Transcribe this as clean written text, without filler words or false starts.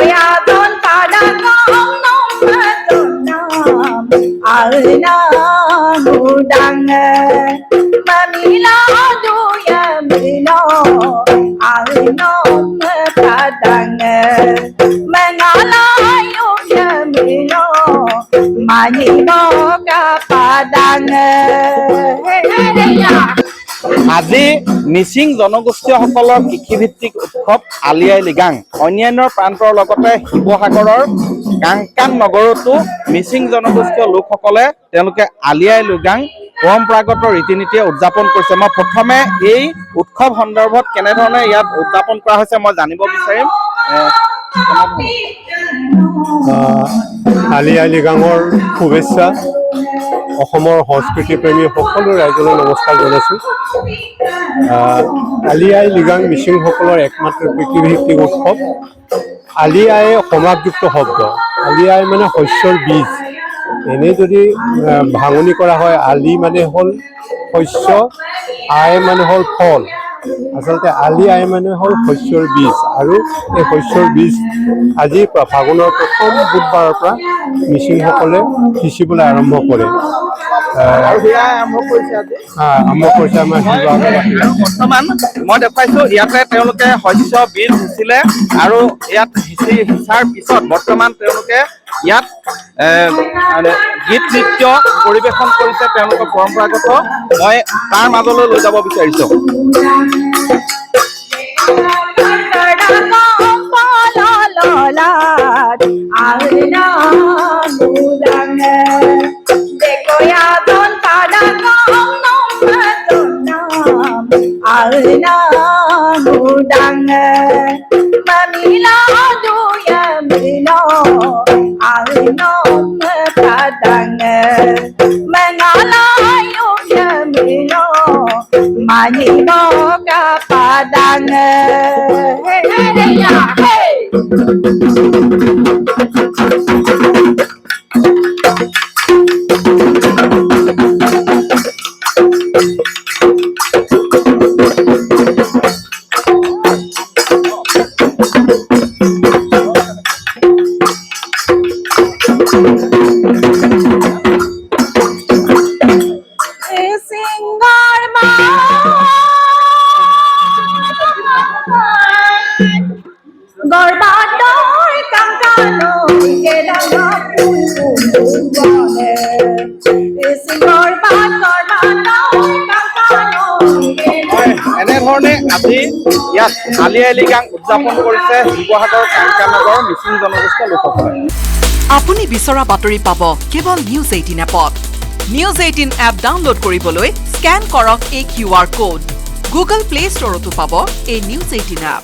Dekoyadon padakam nomadonam alna mudang mamila duyamino alnom padang mangalayo yamino manimo kapadang আজি মিচিং জনগোষ্ঠীয়সকলৰ কৃষিভিত্তিক উৎসৱ আলি আই লৃগাং অন্যান্য প্ৰান্তৰ লগতে শিৱসাগৰৰ কাংকান নগৰতো মিচিং জনগোষ্ঠীয় লোকসকলে তেওঁলোকে আলি আই লৃগাং পৰম্পৰাগত ৰীতি নীতিৰে উদযাপন কৰিছে। মই প্ৰথমে এই উৎসৱ সন্দৰ্ভত কেনেধৰণে ইয়াত উদযাপন কৰা হৈছে মই জানিব বিচাৰিম। আলি আই লৃগাঙৰ শুভেচ্ছা। অসমৰ সংস্কৃতি প্ৰেমী সকলো ৰাইজলৈ নমস্কাৰ জনাইছোঁ। আলি আই লৃগাং মিচিংসকলৰ একমাত্ৰ কৃষিভিত্তিক উৎসৱ। আলি আই সমাসযুক্ত শব্দ। আলি আই মানে শস্যৰ বীজ। এনেই যদি ভাঙনি কৰা হয়, আলি মানে হ'ল শস্য, আই মানে হ'ল ফল। আচলতে আলি আই মানে হ'ল শস্যৰ বীজ, আৰু এই শস্যৰ বীজ আজি ফাগুনৰ প্ৰথম বুধবাৰৰ পৰা মিচিংসকলে সিঁচিবলৈ আৰম্ভ কৰে। আৰম্ভ কৰিছে আমাৰ বৰ্তমান মই দেখুৱাইছো ইয়াতে তেওঁলোকে শস্য বীজ সিঁচিলে আৰু ইয়াত সিঁচাৰ পিছত বৰ্তমান তেওঁলোকে ইয়াত গীত নৃত্য পৰিৱেশন কৰিছে তেওঁলোকৰ পৰম্পৰাগত। মই তাৰ মাজলৈ লৈ যাব বিচাৰিছো। Dekoyadon padakam nomadonam alna mudang mamila duyamino alnom padang mangalayo yamino manimo kapadang hey hey Gorbator kankano kedanga pulbone is gorbator kankano এনেধৰণে আজি ইয়াত আলি আই লৃগাং উদযাপন কৰিছে শিৱসাগৰ কাংকান নগৰৰ মিচিং জনগোষ্ঠীয় লোকসকলে। আপুনি বিচৰা বাতৰি পাব কেৱল নিউজ 18 এপত। নিউজ 18 এপ ডাউনলোড কৰিবলৈ স্কেন কৰক এই QR কোড। গুগল প্লে ষ্টৰতো পাব এই নিউজ 18 এপ।